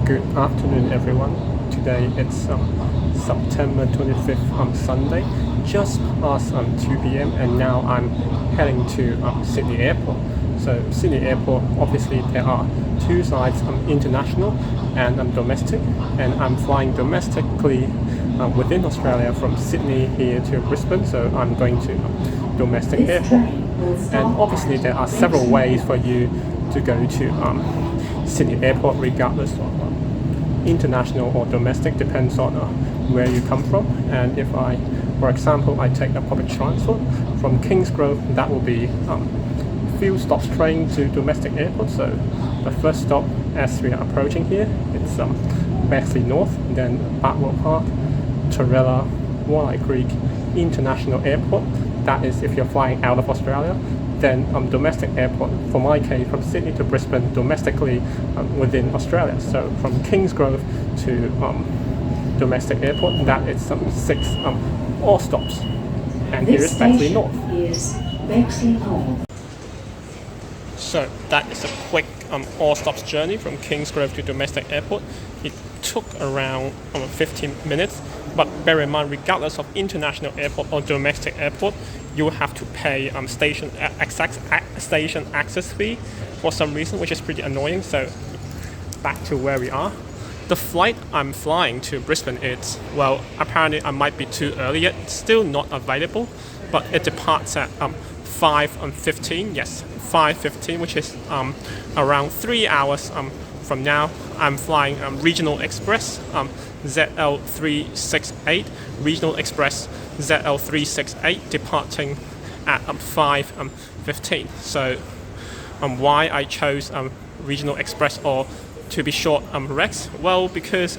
Good afternoon, everyone. Today it's September 25th, Sunday, just past 2 p.m. and now I'm heading to Sydney Airport. So Sydney Airport, obviously there are two sides, international and domestic, and I'm flying domestically within Australia from Sydney here to Brisbane, so I'm going to domestic airport. And obviously there are several ways for you to go to Sydney Airport, regardless of international or domestic, depends on where you come from. And if I, for example, I take a public transport from Kingsgrove, that will be few stops train to domestic airport. So the first stop as we are approaching here, it's Bexley North, then Barwell Park, Torrella, Walleye Creek International Airport. That is if you're flying out of Australia. Then domestic airport, for my case, from Sydney to Brisbane domestically within Australia. So from Kingsgrove to domestic airport, that is 6 all stops. And here is Bexley North. So that is a quick all stops journey from Kingsgrove to domestic airport. It took around 15 minutes, but bear in mind, regardless of international airport or domestic airport, you will have to pay station access fee for some reason, which is pretty annoying. So back to where we are. The flight I'm flying to Brisbane is, well, apparently I might be too early yet, it's still not available, but it departs at 5:15, yes, 5:15, which is around 3 hours from now. I'm flying Regional Express ZL368, Regional Express ZL368, departing at 5:15. So why I chose Regional Express, or to be short Rex? Well, because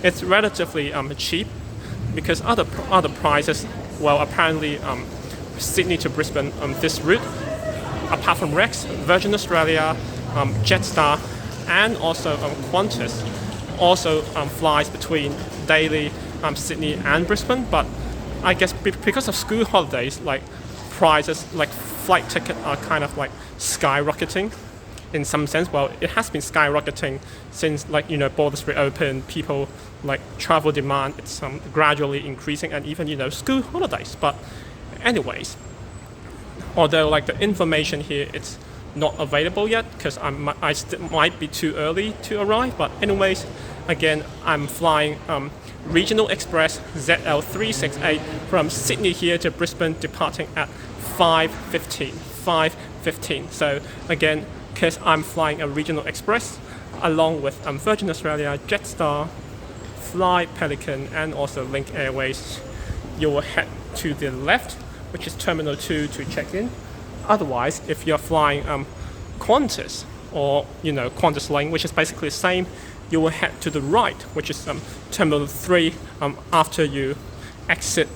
it's relatively cheap, because other prices, well, apparently Sydney to Brisbane, this route, apart from Rex, Virgin Australia, Jetstar, and also Qantas also flies between daily Sydney and Brisbane. But I guess because of school holidays, like prices, like flight ticket are kind of like skyrocketing in some sense. Well, it has been skyrocketing since, like, borders reopened, people like travel demand, it's gradually increasing, and even school holidays. But anyways, although like the information here, it's not available yet because I might be too early to arrive. But anyways, again, I'm flying Regional Express ZL368 from Sydney here to Brisbane, departing at 5:15. So again, because I'm flying a Regional Express along with Virgin Australia, Jetstar, Fly Pelican, and also Link Airways, you will head to the left, which is Terminal 2, to check in. Otherwise, if you're flying Qantas, or Qantas Link, which is basically the same, you will head to the right, which is Terminal 3. After you exit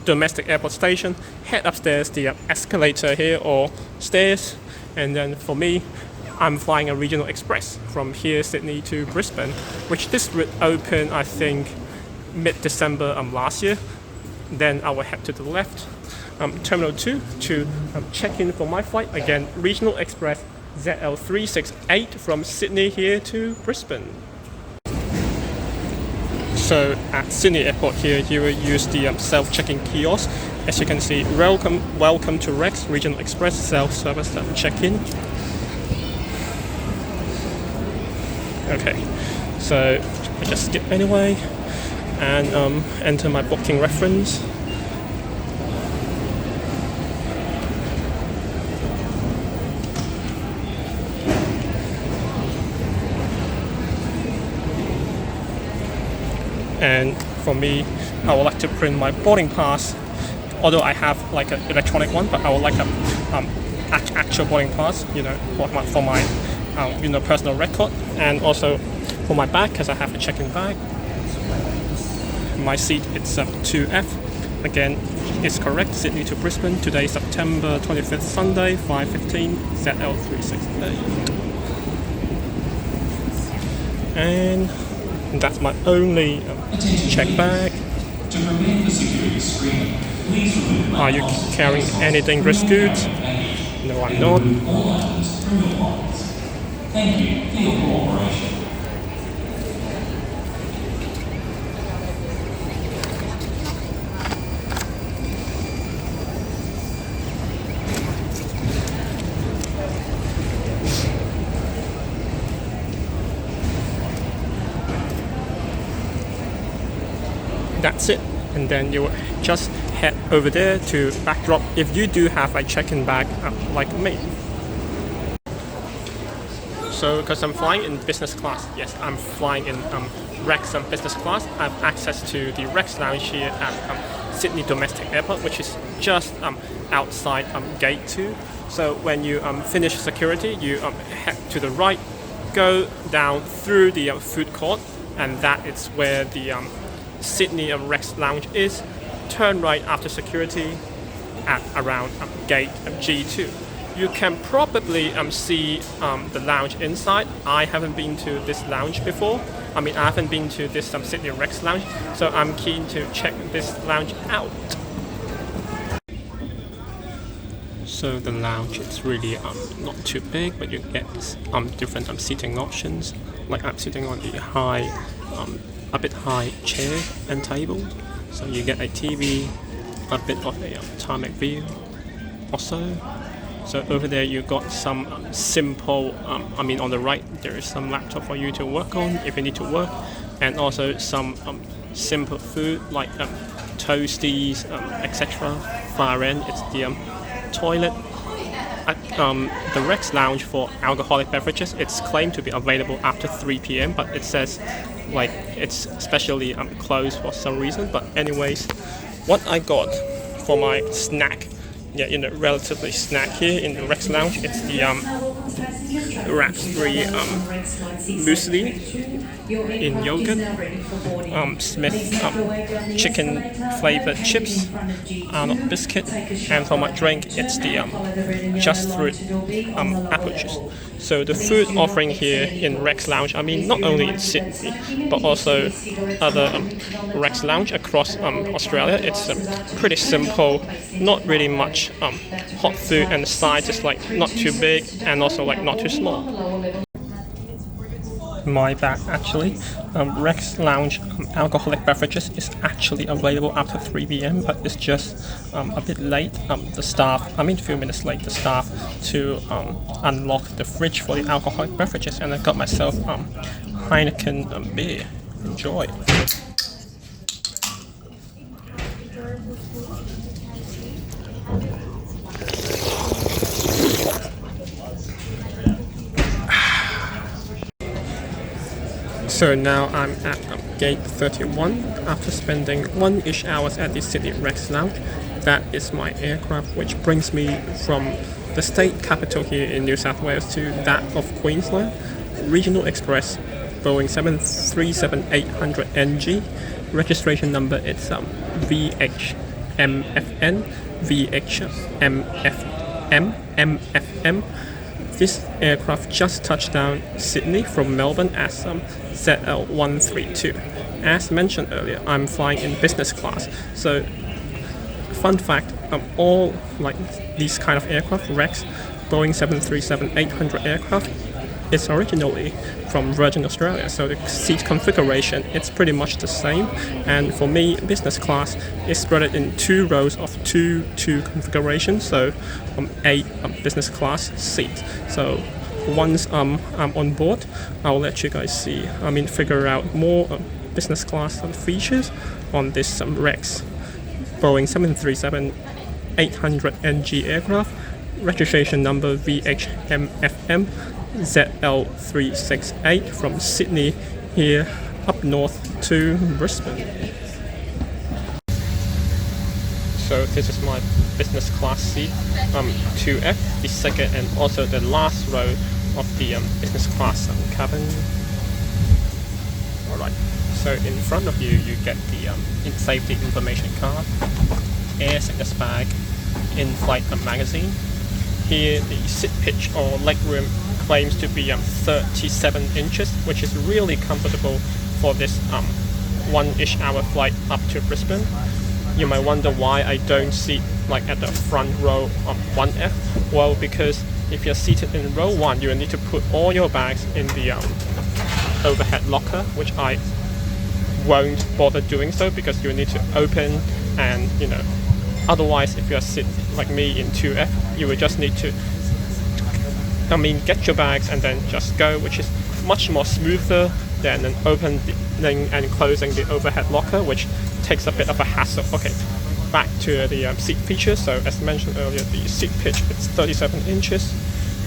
domestic airport station, head upstairs the escalator here, or stairs. And then for me, I'm flying a Regional Express from here, Sydney to Brisbane, which this route opened, I think, mid-December last year. Then I will head to the left, Terminal 2, to check in for my flight. Again, Regional Express ZL368 from Sydney here to Brisbane. So at Sydney Airport here, you will use the self-check-in kiosk. As you can see, welcome to Rex, Regional Express, self-service check-in. Okay, so I just skip anyway and enter my booking reference. And for me, I would like to print my boarding pass, although I have like an electronic one, but I would like a actual boarding pass, for my personal record, and also for my bag, because I have a check-in bag. My seat, it's 2F. Again, it's correct, Sydney to Brisbane. Today, September 25th, Sunday, 5:15, ZL368. And that's my only check bag. Are you carrying any dangerous goods? No, I'm not. Thank you for your cooperation. that's it. And then you just head over there to backdrop if you do have a check-in bag like me. So because I'm flying in business class, yes, I'm flying in Rex business class, I have access to the Rex lounge here at Sydney Domestic Airport, which is just outside gate 2. So when you finish security, you head to the right, go down through the food court, and that is where the Sydney Rex lounge is. Turn right after security at around gate G2. You can probably see the lounge inside. I haven't been to this lounge before. I haven't been to this Sydney Rex lounge, so I'm keen to check this lounge out. So the lounge is really not too big, but you get different seating options. Like I'm sitting on the high, a bit high chair and table. So you get a TV, a bit of a tarmac view also. So over there you got some simple, on the right there is some laptop for you to work on if you need to work, and also some simple food like toasties, etc. Far end it's the toilet. At the Rex lounge for alcoholic beverages, it's claimed to be available after 3 p.m, but it says like it's specially closed for some reason. But anyways, what I got for my snack, relatively snack here in the Rex lounge, it's the raspberry muesli in yogurt, Smith chicken flavored chips, Arnold biscuit, and for my drink it's the just fruit apple juice. So the food offering here in Rex lounge, not only in Sydney but also other Rex lounge across Australia, it's pretty simple, not really much hot food, and the size is like not too big and also like not too small. My bad actually. Rex lounge alcoholic beverages is actually available after 3 p.m, but it's just a bit late. The staff, a few minutes late, the staff to unlock the fridge for the alcoholic beverages, and I got myself Heineken beer. Enjoy. So now I'm at gate 31 after spending 1-ish hours at the Sydney Rex lounge. That is my aircraft, which brings me from the state capital here in New South Wales to that of Queensland. Regional Express, Boeing 737-800NG. Registration number is VH-MFM, VH-MFM. This aircraft just touched down Sydney from Melbourne as ZL368. As mentioned earlier, I'm flying in business class. So, fun fact, all like these kind of aircraft, Rex, Boeing 737-800 aircraft, is originally from Virgin Australia. So the seat configuration, it's pretty much the same. And for me, business class is spread in 2 rows of 2 configurations. So 8 business class seats. So once I'm on board, I'll let you guys see. Figure out more business class features on this Rex Boeing 737-800NG aircraft. Registration number VH-MFM ZL368 from Sydney here up north to Brisbane. So this is my business class seat, 2F, the second and also the last row of the business class cabin. Alright, so in front of you, you get the safety information card, air sickness bag, in-flight magazine. Here the seat pitch or legroom claims to be 37 inches, which is really comfortable for this 1-ish hour flight up to Brisbane. You might wonder why I don't sit like at the front row of 1F. Well, because if you're seated in row 1, you will need to put all your bags in the overhead locker, which I won't bother doing so because you will need to open, and otherwise if you're sit like me in 2F, you will just need to get your bags and then just go, which is much more smoother than an open opening and closing the overhead locker, which takes a bit of a hassle. Okay, back to the seat features. So as mentioned earlier, the seat pitch is 37 inches.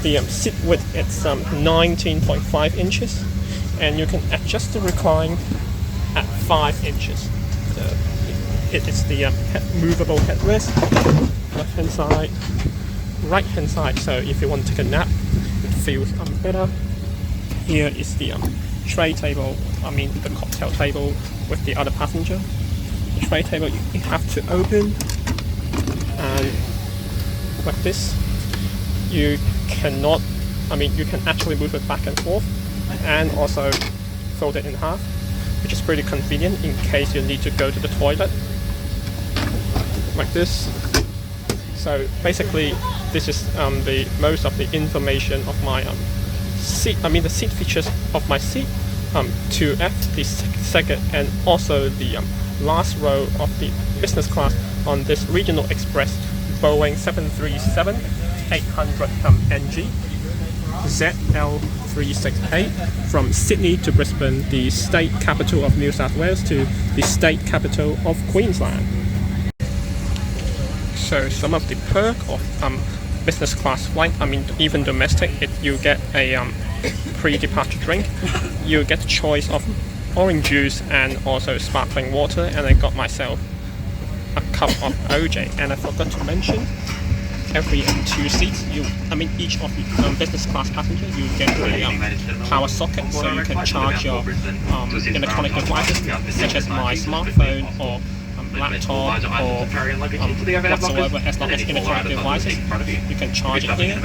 The seat width is 19.5 inches, and you can adjust the recline at 5 inches. It is the movable headrest, left hand side, right hand side. So if you want to take a nap, it feels better. Here is the tray table, the cocktail table with the other passenger. The tray table you have to open, and like this, you cannot, you can actually move it back and forth, and also fold it in half, which is pretty convenient in case you need to go to the toilet, like this. So basically, this is the most of the information of my seat, the seat features of my seat, 2F, the second, and also the last row of the business class on this regional express Boeing 737-800 NG ZL368 from Sydney to Brisbane, the state capital of New South Wales, to the state capital of Queensland. So some of the perk of business class flight, even domestic, you get a pre-departure drink. You get a choice of orange juice and also sparkling water, and I got myself a cup of OJ. And I forgot to mention, every 2 seats, each of the business class passenger, you get a power socket, so you can charge your electronic devices such as my smartphone or laptop or whatsoever, as long as electronic devices, you can charge it here.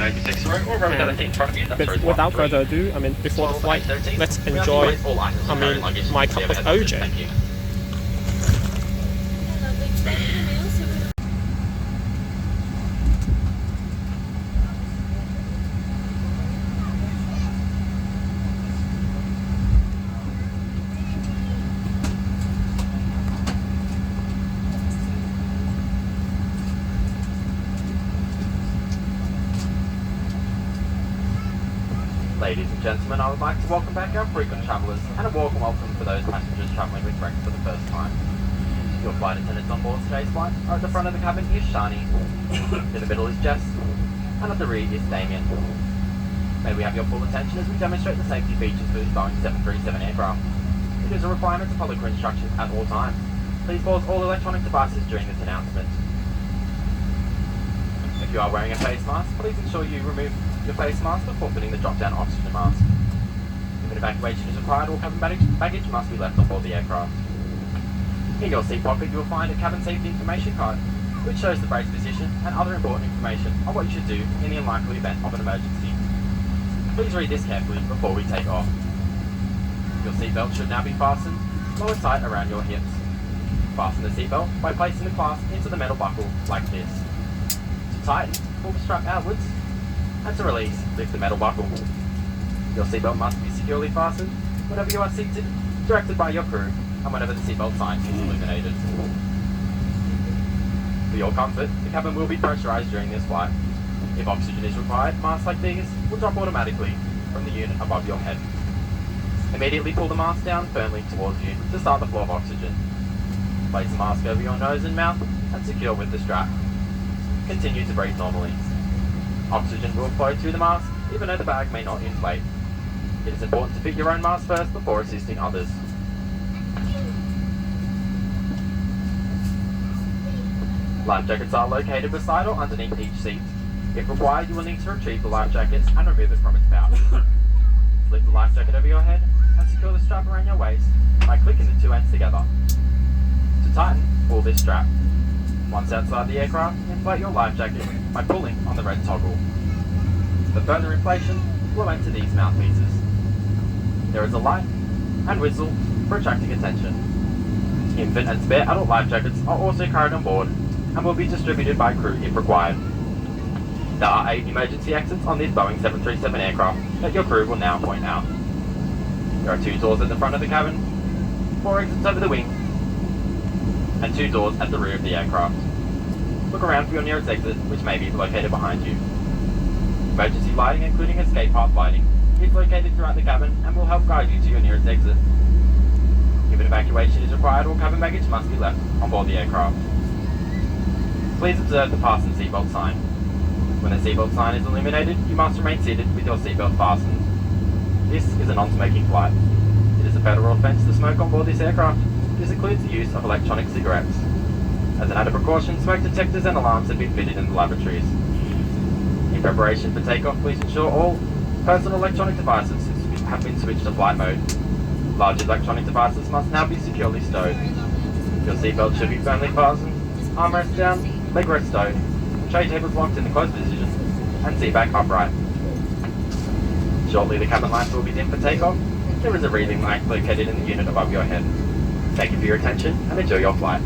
And without further ado, before the flight, let's enjoy my cup of OJ. Ladies and gentlemen, I would like to welcome back our frequent travellers and a warm welcome for those passengers travelling with Rex for the first time. Your flight attendants on board today's flight are at the front of the cabin is Shani, in the middle is Jess, and at the rear is Damien. May we have your full attention as we demonstrate the safety features for this Boeing 737 aircraft. It is a requirement to follow crew instructions at all times. Please pause all electronic devices during this announcement. If you are wearing a face mask, please ensure you remove your face mask before putting the drop-down oxygen mask. If an evacuation is required, all cabin baggage must be left on board the aircraft. In your seat pocket, you will find a cabin safety information card, which shows the brace position and other important information on what you should do in the unlikely event of an emergency. Please read this carefully before we take off. Your seatbelt should now be fastened lower tight around your hips. Fasten the seatbelt by placing the clasp into the metal buckle like this. To tighten, pull the strap outwards, and to release, lift the metal buckle. Your seatbelt must be securely fastened whenever you are seated, directed by your crew, and whenever the seatbelt sign is illuminated. For your comfort, the cabin will be pressurized during this flight. If oxygen is required, masks like these will drop automatically from the unit above your head. Immediately pull the mask down firmly towards you to start the flow of oxygen. Place the mask over your nose and mouth and secure with the strap. Continue to breathe normally. Oxygen will flow through the mask, even though the bag may not inflate. It is important to fit your own mask first before assisting others. Life jackets are located beside or underneath each seat. If required, you will need to retrieve the life jackets and remove it from its pouch. Slip the life jacket over your head and secure the strap around your waist by clicking the two ends together. To tighten, pull this strap. Once outside the aircraft, inflate your life jacket by pulling on the red toggle. For further inflation, blow into these mouthpieces. There is a light and whistle for attracting attention. Infant and spare adult life jackets are also carried on board and will be distributed by crew if required. There are 8 emergency exits on this Boeing 737 aircraft that your crew will now point out. There are 2 doors at the front of the cabin, 4 exits over the wing, and 2 doors at the rear of the aircraft. Look around for your nearest exit, which may be located behind you. Emergency lighting, including escape path lighting, is located throughout the cabin and will help guide you to your nearest exit. Human evacuation is required or cabin baggage must be left on board the aircraft. Please observe the fasten seatbelt sign. When the seatbelt sign is illuminated, you must remain seated with your seatbelt fastened. This is a non-smoking flight. It is a federal offence to smoke on board this aircraft. This includes the use of electronic cigarettes. As an added precaution, smoke detectors and alarms have been fitted in the lavatories. In preparation for takeoff, please ensure all personal electronic devices have been switched to flight mode. Large electronic devices must now be securely stowed. Your seatbelt should be firmly fastened, armrest down, leg rest stowed, tray tables locked in the closed position, and seat back upright. Shortly the cabin lights will be dim for takeoff. There is a reading light located in the unit above your head. Thank you for your attention and enjoy your flight.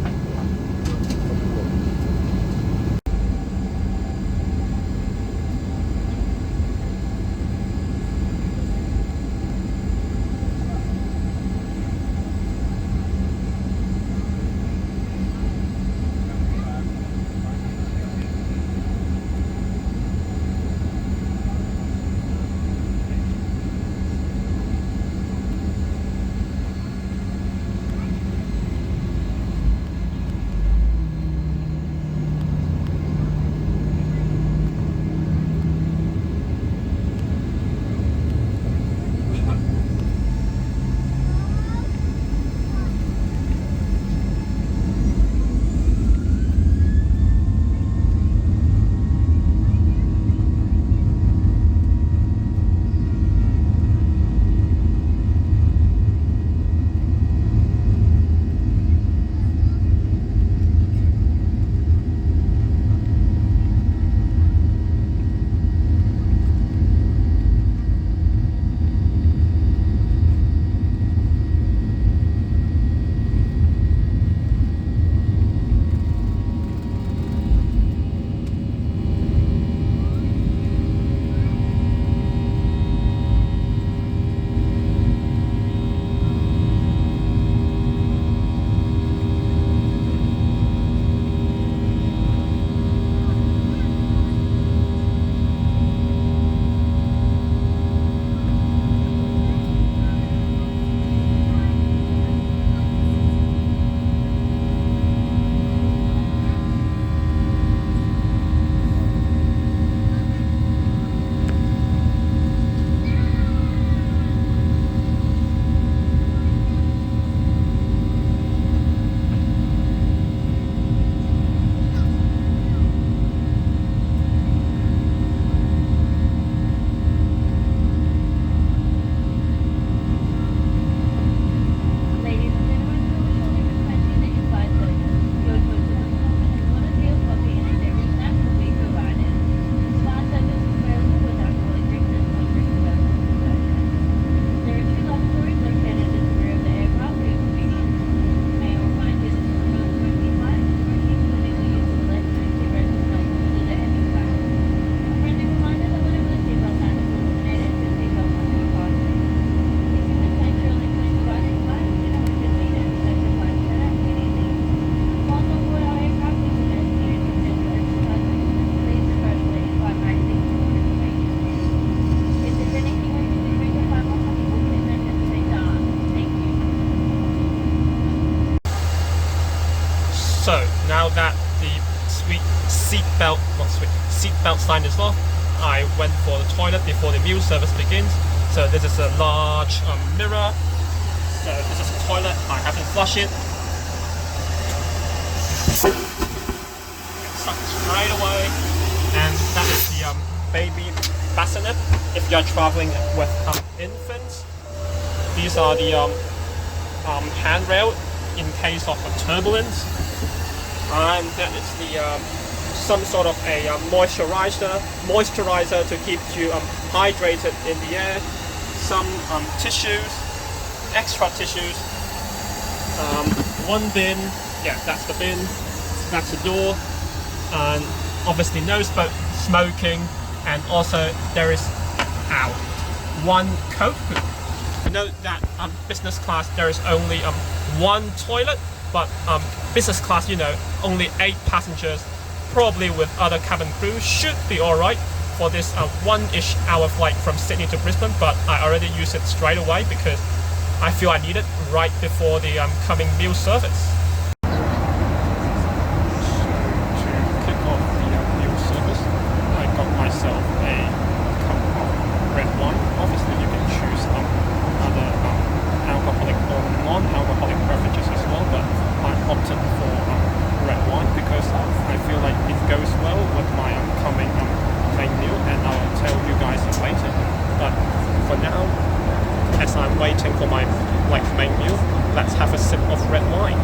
So now that the seatbelt sign is off, I went for the toilet before the meal service begins. So this is a large mirror. So this is the toilet. I haven't flushed it. Suck straight away. And that is the baby bassinet. If you are traveling with infants, these are the handrail in case of turbulence. And that is the some sort of a moisturizer to keep you hydrated in the air. Some tissues, extra tissues. One bin, yeah, that's the bin. That's the door, and obviously no smoking. And also there is one coat hook. Note that business class there is only one toilet. But business class, only 8 passengers, probably with other cabin crew, should be alright for this 1-ish hour flight from Sydney to Brisbane. But I already used it straight away because I feel I need it right before the coming meal service. To kick off the meal service, I got myself a cup of red wine. Obviously, you can choose other alcoholic or non-alcoholic beverages as well, but I opted for red wine because I feel like it goes well with my coming main meal, and I'll tell you guys later. But for now, as I'm waiting for my main meal, let's have a sip of red wine.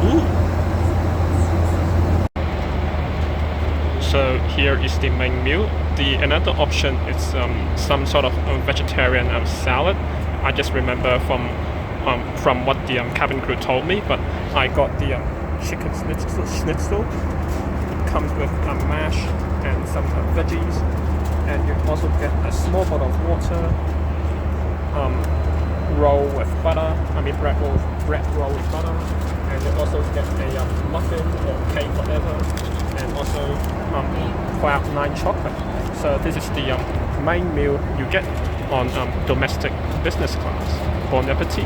Ooh. So here is the main meal. The another option is some sort of vegetarian salad. I just remember from what the cabin crew told me, but I got the chicken schnitzel. It comes with mash and some veggies, and you also get a small bottle of water, roll with butter, bread roll with butter, and you also get a muffin or cake, whatever, and also cloud9 chocolate. So this is the main meal you get on domestic business class. Bon appetit.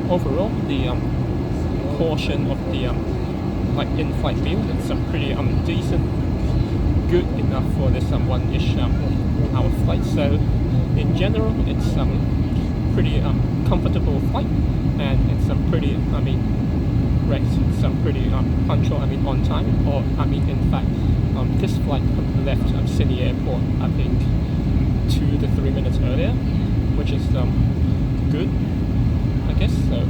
overall, the portion of the like in-flight meal, it's pretty decent, good enough for this one-ish hour flight. So in general, it's pretty comfortable flight, and it's pretty it's pretty punctual, on time, or in fact this flight left Sydney Airport I think 2 to 3 minutes earlier, which is good, I guess. So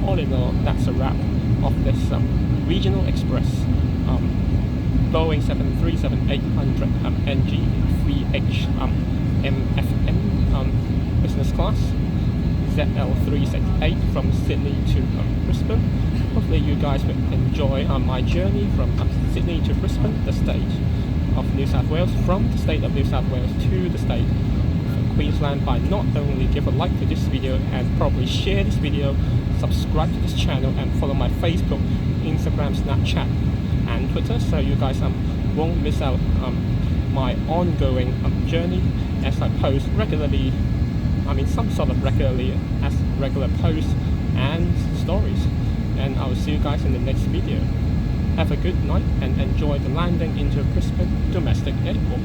all in all, that's a wrap of this regional express Boeing 737-800 NG VH-MFM business class ZL368 from Sydney to Brisbane. Hopefully you guys will enjoy my journey from Sydney to Brisbane, the state of New South Wales, from the state of New South Wales to the state of Queensland, by not only give a like to this video and probably share this video, subscribe to this channel, and follow my Facebook, Instagram, Snapchat and Twitter, so you guys won't miss out my ongoing journey as I post regularly, some sort of regularly, as regular posts and stories. And I'll see you guys in the next video. Have a good night and enjoy the landing into Brisbane Domestic Airport.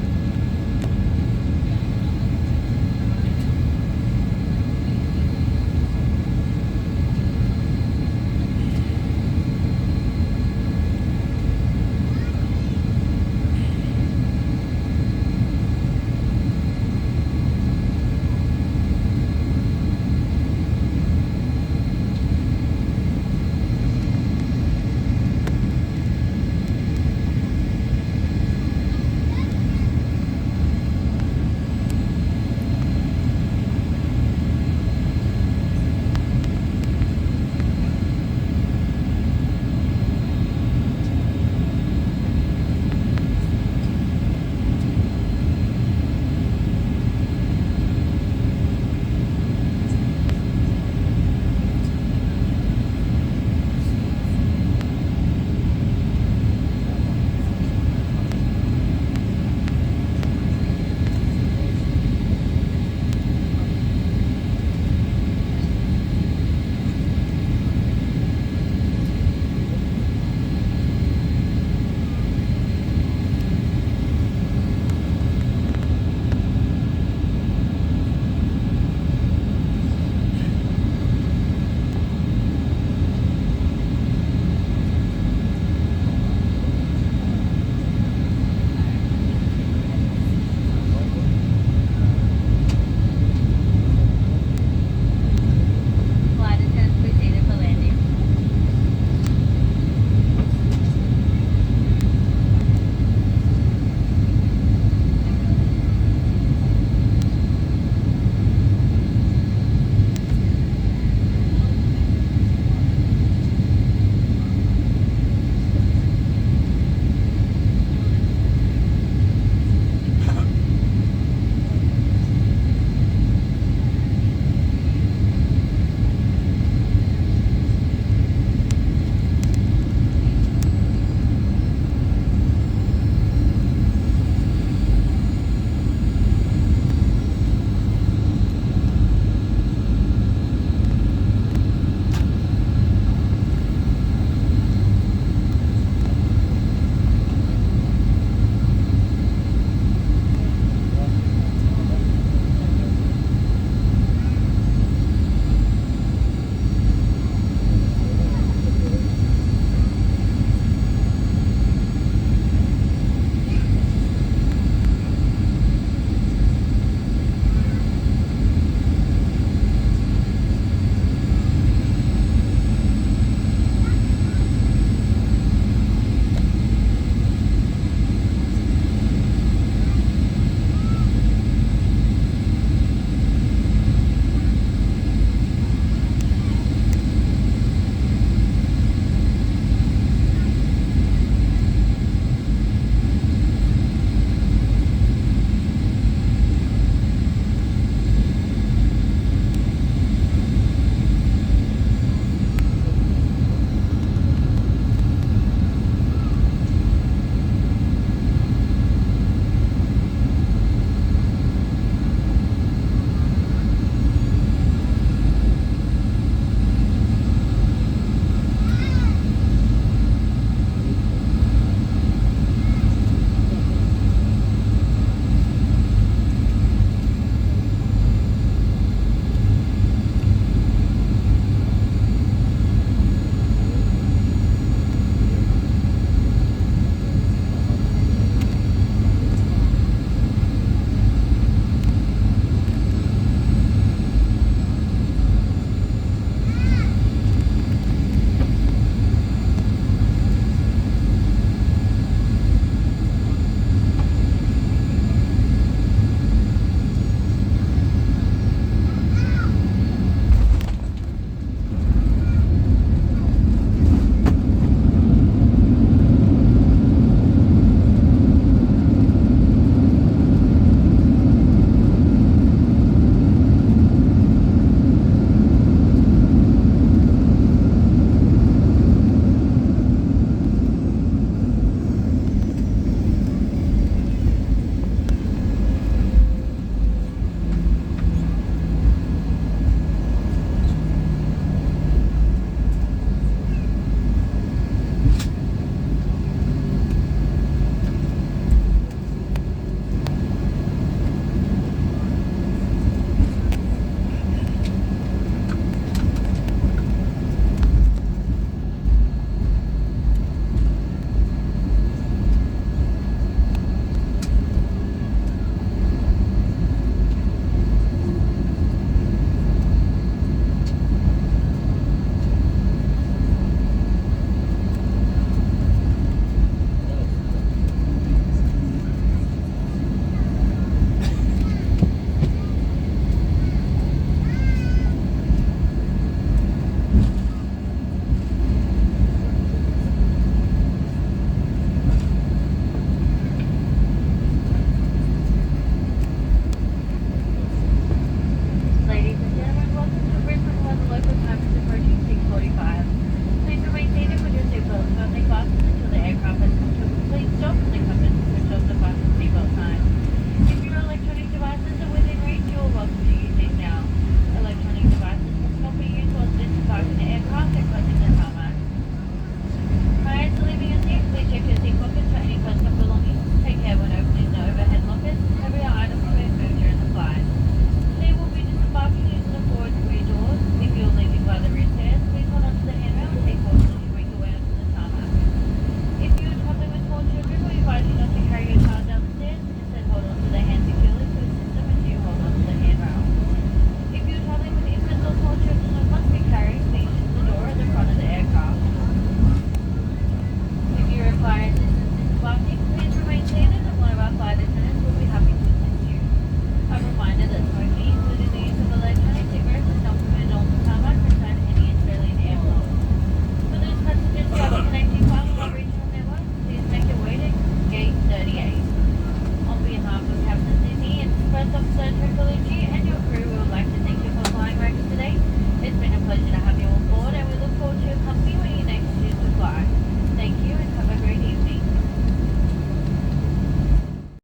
Flight Officer Triple G.